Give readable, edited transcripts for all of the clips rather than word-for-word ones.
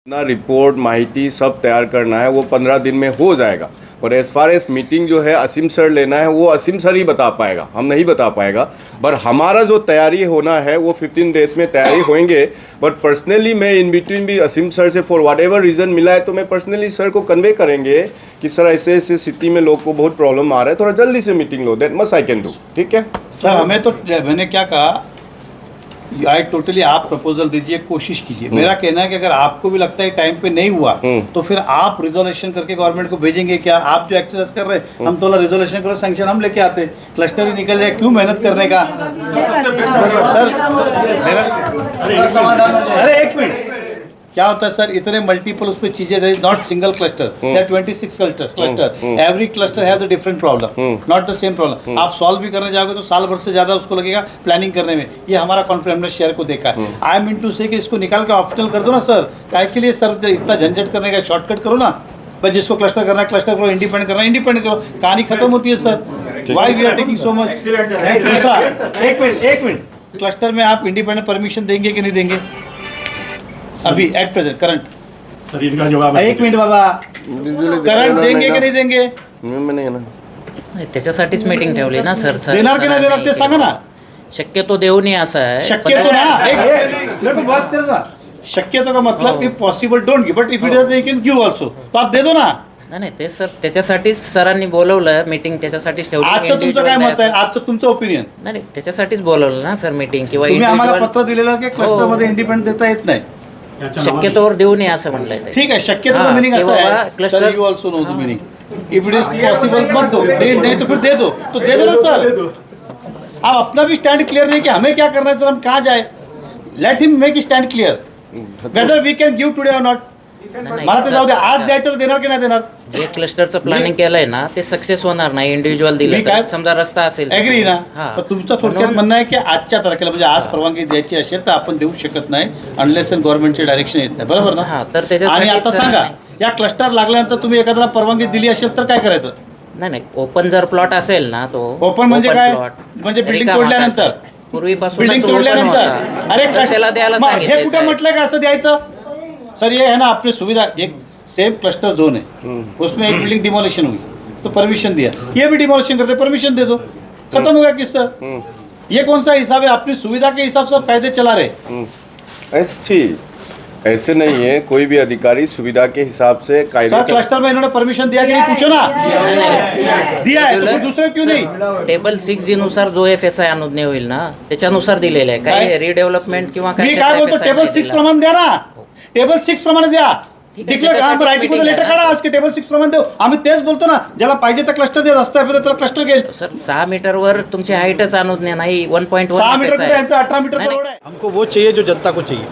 ना रिपोर्ट माहिती सब तैयार करना है वो 15 दिन में हो जाएगा। और एज फार एज मीटिंग जो है असीम सर लेना है वो असीम सर ही बता पाएगा, हम नहीं बता पाएगा। पर हमारा जो तैयारी होना है वो 15 डेज में तैयारी होंगे। बट पर्सनली मैं इन बिटवीन भी असीम सर से फॉर वट एवर रीज़न मिला है तो मैं पर्सनली सर को कन्वे करेंगे कि सर ऐसे ऐसे स्थिति में लोग को बहुत प्रॉब्लम आ रहा है, थोड़ा जल्दी से meeting low, that must I can do. ठीक है सर, हमें तो मैंने क्या कहा, आई टोटली आप प्रपोजल दीजिए, कोशिश कीजिए। मेरा कहना है कि अगर आपको भी लगता है टाइम पे नहीं हुआ तो फिर आप रिजोल्यूशन करके गवर्नमेंट को भेजेंगे क्या? आप जो एक्सरसाइज कर रहे हैं, हम थोड़ा रिजोल्यूशन करो, सैंक्शन हम लेके आते, क्लस्टर ही निकल जाए, क्यों मेहनत करने का? सर मेरा अरे एक मिनट, क्या होता है सर, इतने मल्टीपल उस पर चीजें, not single cluster, there 26 cluster, every cluster has a different problem, not the same problem. आप सॉल्व भी करने जाओगे तो साल भर से ज्यादा उसको लगेगा प्लानिंग करने में। ये हमारा कॉन्फिडेंस शेयर को देखा है। आई मीन टू से कि इसको निकाल के ऑप्शनल कर दो ना सर, काहे के लिए सर इतना झंझट करने का, शॉर्टकट करो ना भाई। जिसको क्लस्टर करना है क्लस्टर करो, इंडिपेंडेंट करना है इंडिपेंडेंट करो, कहानी खत्म होती है sir. Why we are taking so much? दूसरा, एक मिनट, क्लस्टर में आप इंडिपेंडेंट परमिशन देंगे कि नहीं देंगे अभी एट प्रेजेंट करंट? सर इनका जवाब है। एक मिनट बाबा, करंट देंगे की नाही देंगे? नाही ना, त्याच्यासाठीच मीटिंग ठेवली ना सर. देणार की नाही देणार ते सांगा ना. शक्यतो देऊ नये असं आहे. शक्यतो ना, एक मेरे को बात कर ना, शक्यतो का मतलब if possible don't give, but if it is they can give also, तो आप दे दो ना. नाही ते सर, त्याच्यासाठीच सरांनी बोलवलं मीटिंग, त्याच्यासाठीच ठेवली. आजचं तुमचं काय मत आहे? आजचं तुमचं ओपिनियन? नाही त्याच्यासाठीच बोलवलं ना सर मीटिंग. किंवा तुम्ही आम्हाला पत्र दिलेलं की क्लस्टर मध्ये इंडिपेंडेंट देता येत नाही, शक्यतोवर देऊ नये असं म्हणलंय ते. ठीक आहे. शक्यतो मिनिंग असं आहे sir, you also know the meaning. If it is possible मत दो, नहीं तो फिर दे दो, तो दे दो ना सर. आप अपना भी स्टैंड क्लियर नहीं कि हमें क्या करना है सर, हम कहाँ जाए. Let him make stand clear whether we can give today or not. मला ते जाऊ दे, आज द्यायचं तर देणार की नाही देणार? जे क्लस्टरचं प्लॅनिंग केलंय ना ते सक्सेस होणार नाही इंडिव्हिज्युअल दिले तर. समजा रस्ता असेल ऍग्री ना, पण तुमचं थोडक्यात म्हणणं आहे की आजच्या तारखेला म्हणजे आज परवानगी द्यायची असेल तर आपण देऊ शकत नाही अनलेस गव्हर्नमेंटचे डायरेक्शन येत नाही, बरोबर ना? तर आणि आता सांगा, या क्लस्टर लागल्यानंतर तुम्ही एखाद्याला परवानगी दिली असेल तर काय करायचं? नाही ओपन जर प्लॉट असेल ना, तो ओपन म्हणजे काय? म्हणजे बिल्डिंग तोडल्यानंतर, पूर्वीपासून बिल्डिंग तोडल्यानंतर. अरे त्याला द्यायला हे कुठे म्हटलंय का असं द्यायचं? सर ये है ना अपनी सुविधा, एक सेम क्लस्टर जोन है, उसमें एक बिल्डिंग डिमोलिशन हुई तो परमिशन दिया, ये भी डिमोलिशन करते परमिशन दे दो, खत्म हो गया किस्सा. ये कौन सा हिसाब है? अपनी सुविधा के हिसाब से कायदे चला रहे. ऐसे नहीं है, कोई भी अधिकारी सुविधा के हिसाब से सर क्लस्टर में इन्होंने परमिशन दिया कि नहीं, पूछो ना. दिया है तो फिर दूसरे क्यों नहीं? टेबल 6 नुसार जो FSI अनुज्ञा होईल ना त्याच्यानुसार दिलेलं आहे. काय रिडेव्हलपमेंट किंवा मी काय बोलतो, टेबल 6 प्रमाणे द्या ना, टेबल 6 प्रमाणे द्या. डिक्लेअर रायटिंग मध्ये लेटर काढा आज की टेबल 6 प्रमाणे देऊ. आम्ही तेच बोलतो ना, ज्याला पाहिजे त्या क्लस्टर दे, रस्ता आहे त्याला क्लस्टर घेईल. सर 6 मीटरवर तुमची हाईटच अनुज्ञा नाही, 1.1 6 मीटर कुठे यांचं 18 मीटरचा रोड आहे. हमको वो चाहिए जो जनता को चाहिए,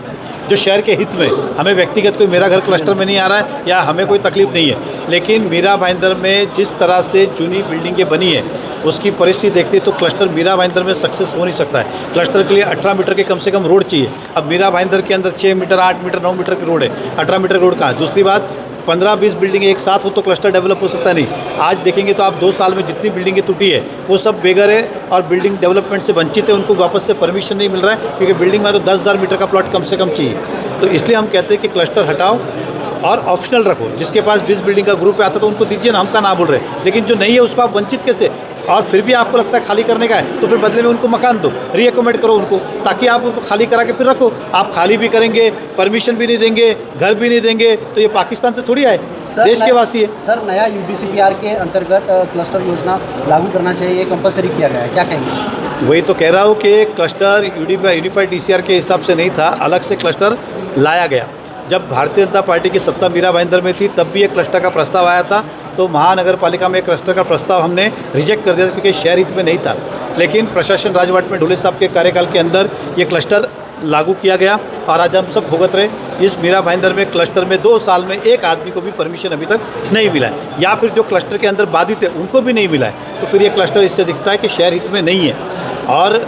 जो शहर के हित में. हमें व्यक्तिगत कोई मेरा घर क्लस्टर में नहीं आ रहा है या हमें कोई तकलीफ नहीं है, लेकिन मीरा भाईंदर में जिस तरह से चुनी बिल्डिंगें बनी है उसकी परिस्थिति देखते तो क्लस्टर मीरा भाईंदर में सक्सेस हो नहीं सकता है. क्लस्टर के लिए 18 मीटर के कम से कम रोड चाहिए. अब मीरा भाईंदर के अंदर 6 मीटर 8 मीटर 9 मीटर की रोड है, 18 मीटर रोड कहाँ है? दूसरी बात, 15-20 बिल्डिंगें एक साथ हो तो क्लस्टर डेवलप हो सकता नहीं. आज देखेंगे तो आप 2 साल में जितनी बिल्डिंगें टूटी है वो सब बेघर है और बिल्डिंग डेवलपमेंट से वंचित है. उनको वापस से परमिशन नहीं मिल रहा है क्योंकि बिल्डिंग में तो 10,000 मीटर का प्लॉट कम से कम चाहिए. तो इसलिए हम कहते हैं कि क्लस्टर हटाओ और ऑप्शनल रखो. जिसके पास 20 बिल्डिंग का ग्रुप आता तो उनको दीजिए ना, हम का ना बोल रहे, लेकिन जो नहीं है उसको आप वंचित कैसे? और फिर भी आपको लगता है खाली करने का है तो फिर बदले में उनको मकान दो, रीएकोमेंड करो उनको, ताकि आप उनको खाली करा के फिर रखो. आप खाली भी करेंगे, परमिशन भी नहीं देंगे, घर भी नहीं देंगे, तो ये पाकिस्तान से थोड़ी आए, देश के वासी है. सर नया UDCPR के अंतर्गत क्लस्टर योजना लागू करना चाहिए, ये कंपलसरी किया गया है, क्या कहेंगे? वही तो कह रहा हूँ कि क्लस्टर यूनिफाइड DCR के हिसाब से नहीं था, अलग से क्लस्टर लाया गया. जब भारतीय जनता पार्टी की सत्ता मीरा भाईंदर में थी तब भी एक क्लस्टर का प्रस्ताव आया था, तो महानगर पालिका में एक क्लस्टर का प्रस्ताव हमने रिजेक्ट कर दिया क्योंकि शहर हित में नहीं था. लेकिन प्रशासन राजवट में ढोले साहब के कार्यकाल के अंदर ये क्लस्टर लागू किया गया और आज हम सब भुगत रहे. इस मीरा भाईंदर में क्लस्टर में 2 साल में एक आदमी को भी परमिशन अभी तक नहीं मिला है, या फिर जो क्लस्टर के अंदर बाधित है उनको भी नहीं मिला है. तो फिर ये क्लस्टर इससे दिखता है कि शहर हित में नहीं है. और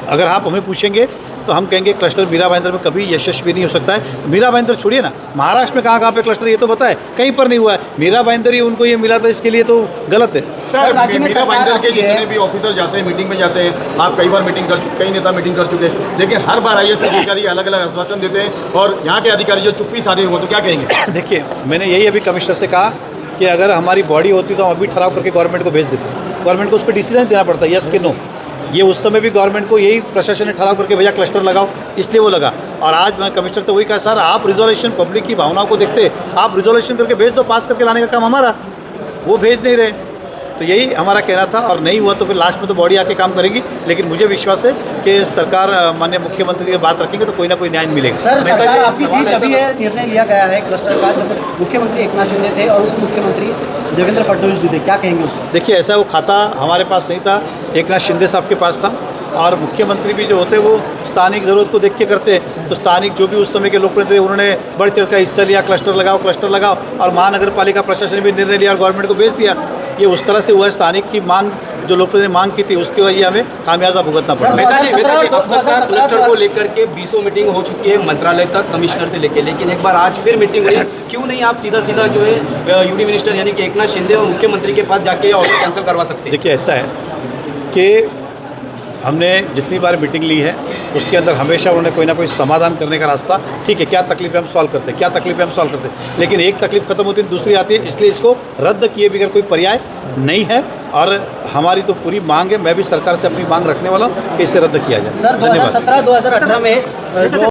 अगर आप हमें पूछेंगे तो हम कहेंगे क्लस्टर मीरा भाईंदर में कभी यशस्वी नहीं हो सकता है। मीरा भाईंदर छोड़िए ना, महाराष्ट्र में कहाँ पे क्लस्टर ये तो बताए, कहीं पर नहीं हुआ है। मीरा भाईंदर ही उनको ये मिला था, इसके लिए तो गलत है। सर राज्य में मीरा सरकार भाईंदर के आपकी है। जितने भी ऑफिसर जाते हैं मीटिंग में जाते हैं, आप कई बार मीटिंग कर चुके, कई नेता मीटिंग कर चुके हैं, लेकिन हर बार IAS अधिकारी अलग अलग आश्वासन देते हैं और यहाँ के अधिकारी जो चुप्पी साधे हुए, तो क्या कहेंगे? देखिए, मैंने यही अभी कमिश्नर से कहा कि अगर हमारी बॉडी होती तो हम अभी ठहराव करके गवर्नमेंट को भेज देते। गवर्नमेंट को उस पर डिसीजन देना पड़ता है, यस कि नो। ये उस समय भी गवर्नमेंट को यही प्रशासन ने ठहराव करके भैया क्लस्टर लगाओ, इसलिए वो लगा। और आज मैं कमिश्नर से वही कहा, सर आप रिजोल्यूशन पब्लिक की भावनाओं को देखते, आप रिजोल्यूशन करके भेज दो, पास करके लाने का काम हमारा, वो भेज नहीं रहे। तो यही हमारा कहना था, और नहीं हुआ तो फिर लास्ट में तो बॉडी आके काम करेगी। लेकिन मुझे विश्वास है कि सरकार माननीय मुख्यमंत्री की बात रखेंगे तो कोई ना कोई न्याय मिलेगा। सर सरकार आपकी थी तभी ये निर्णय लिया गया है क्लस्टर का, जब मुख्यमंत्री एकनाथ शिंदे थे और उप मुख्यमंत्री देवेंद्र फडणवीस जी थे, क्या कहेंगे उसको? देखिए, ऐसा वो खाता हमारे पास नहीं था, एकनाथ शिंदे साहब के पास था। और मुख्यमंत्री भी जो होते वो स्थानिक ज़रूरत को देख के करते, तो स्थानिक जो भी उस समय के लोकप्रतिनिधि थे उन्होंने बढ़ चढ़ कर हिस्सा लिया, क्लस्टर लगाओ। और महानगर पालिका प्रशासन ने भी निर्णय लिया और गवर्नमेंट को भेज दिया। ये उस तरह से हुआ है, स्थानिक की मांग जो लोकप्रतिनिधि ने मांग की थी उसकी वजह हमें खामियाजा भुगतना पड़ा। अब क्लस्टर को लेकर के 20 मीटिंग हो चुकी है मंत्रालय तक, कमिश्नर से लेके, लेकिन एक बार आज फिर मीटिंग हुई। क्यों नहीं आप सीधा जो है यूडी मिनिस्टर यानी कि एकनाथ शिंदे और मुख्यमंत्री के पास जाके ऑर्डर कैंसिल करवा सकते हैं? देखिए, ऐसा है कि हमने जितनी बार मीटिंग ली है उसके अंदर हमेशा उन्होंने कोई ना कोई समाधान करने का रास्ता, ठीक है, क्या तकलीफ है हम सॉल्व करते हैं, लेकिन एक तकलीफ खत्म होती है दूसरी आती है, इसलिए इसको रद्द किए बगैर कोई पर्याय नहीं है। और हमारी तो पूरी मांग है, मैं भी सरकार से अपनी मांग रखने वाला हूँ कि इसे रद्द किया जाए। सर 2017-2018 में जो